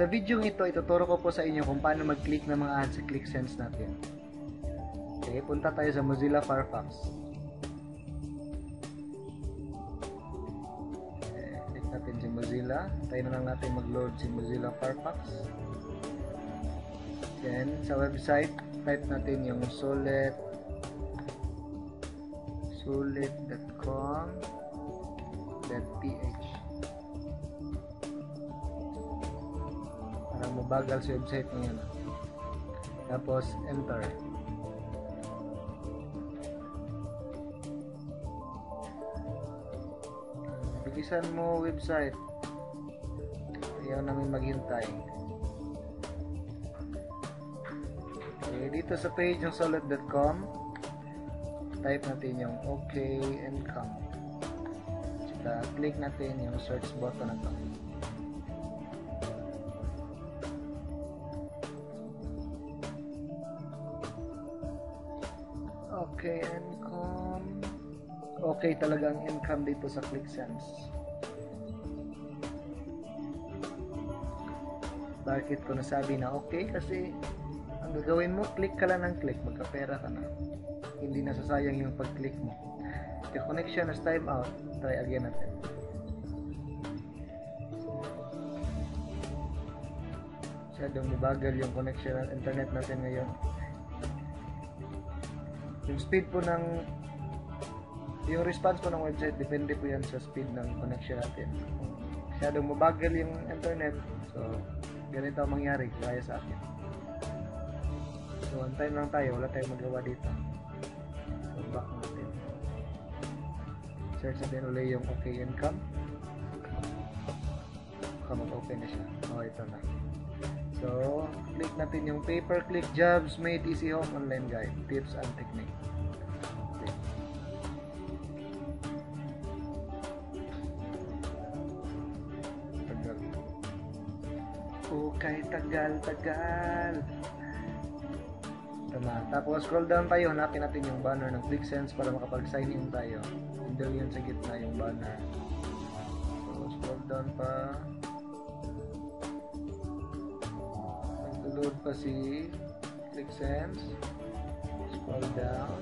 Sa video ito, ituturo ko po sa inyo kung paano mag-click ng mga ads sa ClickSense natin. Okay, punta tayo sa Mozilla Firefox. Okay, click natin si Mozilla. Tayo na lang natin mag-load si Mozilla Firefox. Then, sa website, type natin yung solid.com.ph. Parang mabagal sa website ngayon. Tapos, enter. Bilisan mo website. Ayaw namin maghintay. Okay, dito sa page ng solid.com, type natin yung OK and come. Saka click natin yung search button na to. OK and come. Okay talaga ang income dito sa ClickSense. Bakit ko nasabi na okay? Kasi ang gagawin mo, click ka lang ng click, magkapera ka na. Hindi nasasayang yung pag-click mo. The connection is time out. Try again natin. Masyadong mabagal yung connection ng internet natin ngayon. Yung speed po ng yung response po ng website, depende po yan sa speed ng connection natin. Masyadong mabagal yung internet, so ganito ang mangyari gaya sa akin. So one time lang tayo, wala tayong magawa dito. So back natin. Search natin ulit yung OK income. Baka mag-open na siya. Oh, ito na. So click natin yung pay-per-click jobs made easy home online guide, tips and technique. Okay, tagal. Ito na. Tapos scroll down tayo, hanapin natin yung banner ng ClickSense para makapag-sign in tayo. Hindi yun sa gitna yung banner. So scroll down pa. Nag-load pa si ClickSense. Scroll down.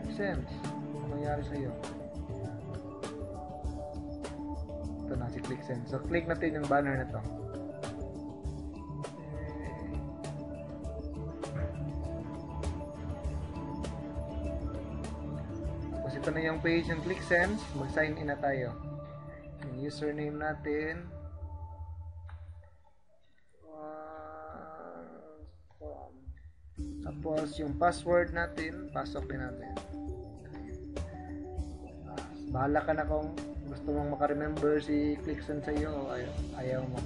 ClickSense. Ano nangyari sa'yo? Ito na si ClickSense. So click natin yung banner na to. Ito na yung page ng ClickSense. Mag-sign in na tayo. Yung username natin. Tapos yung password natin, pasok din natin. Bahala ka na kung gusto mong makaremember si ClickSense sa iyo o ayaw mo.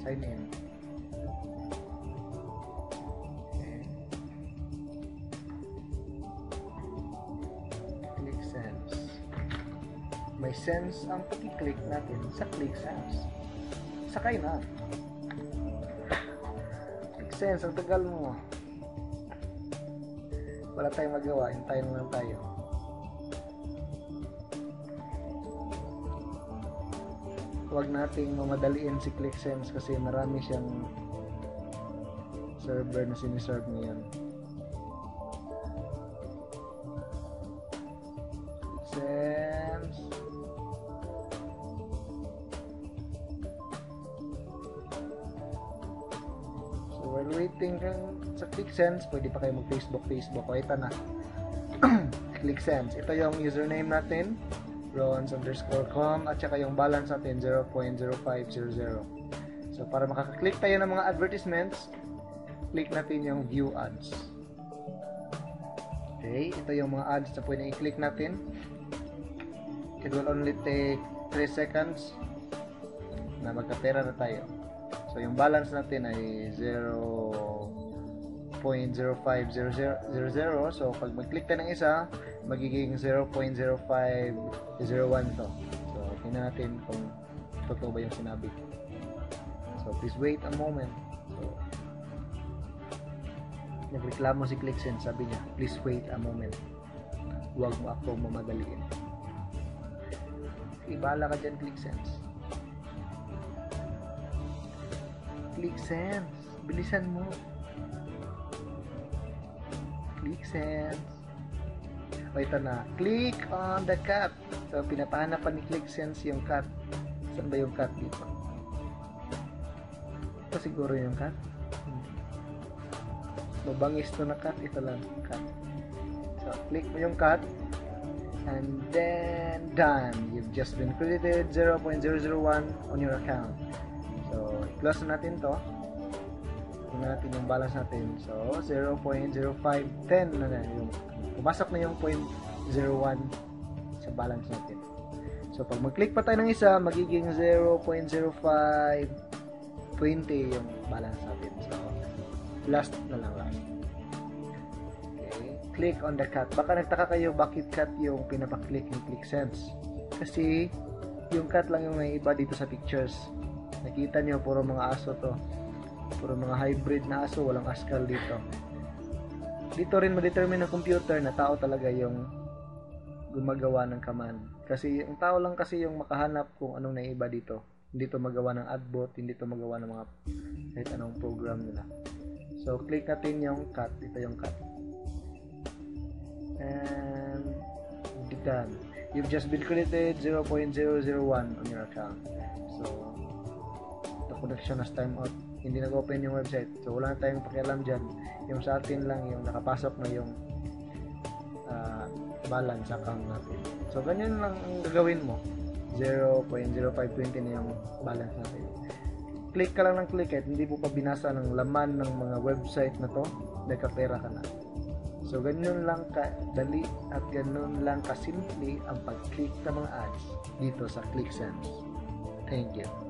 Sign in. May sense ang pag-click natin sa ClickSense. Sakay na. ClickSense, ang tagal mo. Wala tayong magawa, hintayin lang tayo. Huwag nating mamadaliin si ClickSense kasi marami siyang server na siniserve ngayon. ClickSense. While waiting sa ClickSense, pwede pa kayo mag-Facebook. O ito na. ClickSense. Ito yung username natin, rons_com, at saka yung balance natin, 0.0500. So, para makaka-click tayo ng mga advertisements, click natin yung View Ads. Okay, ito yung mga ads na pwede i-click natin. It will only take 3 seconds na magkapera na tayo. So, yung balance natin ay 0.0500. So, pag mag-click ka ng isa, magiging 0.0501 to. So, tingnan natin kung totoo ba yung sinabi. So, please wait a moment. So, nagreklamo si ClickSense. Sabi niya, please wait a moment. Huwag mo ako mamadaliin. Ibala ka dyan, ClickSense. ClickSense. Bilisan mo. ClickSense. O, ito na. Click on the cat. So, pinapahanap pa ni ClickSense yung cat. Saan ba yung cat dito? Ito siguro yung cat. Mabangis to na cat. Ito lang, cat. So, click mo yung cat. And then, done. You've just been credited 0.001 on your account. So, close na natin to. Tingnan natin yung balance natin. So, 0.0510 na na yung pumasok na yung 0.01 sa balance natin. So, pag mag-click pa tayo ng isa, magiging 0.0520 yung balance natin. So, last na lang last. Okay. Click on the cat. Baka nagtaka kayo bakit cat yung pinapaklik ng ClickSense. Kasi, yung cat lang yung may iba dito sa pictures. Nakita nyo, puro mga aso to. Puro mga hybrid na aso, walang askal dito. Dito rin ma-determine ng computer na tao talaga yung gumagawa ng command. Kasi ang tao lang kasi yung makahanap kung anong naiba dito. Hindi to magawa ng adbot, hindi to magawa ng mga kahit anong program nila. So, click natin yung cat. Ito yung cat. And done. You've just been credited 0.001 on your account. So, the connection has time out. Hindi nag-open yung website. So, wala na tayong pakialam dyan. Yung sa atin lang, yung nakapasok na yung balance account natin. So, ganyan lang ang gagawin mo. 0.0520 na yung balance natin. Click ka lang ng click at hindi mo pa binasa ng laman ng mga website na to, nagkapera ka na. So, ganyan lang kadali at ganun lang kasimple ang pag-click ng mga ads dito sa ClickSense. Thank you.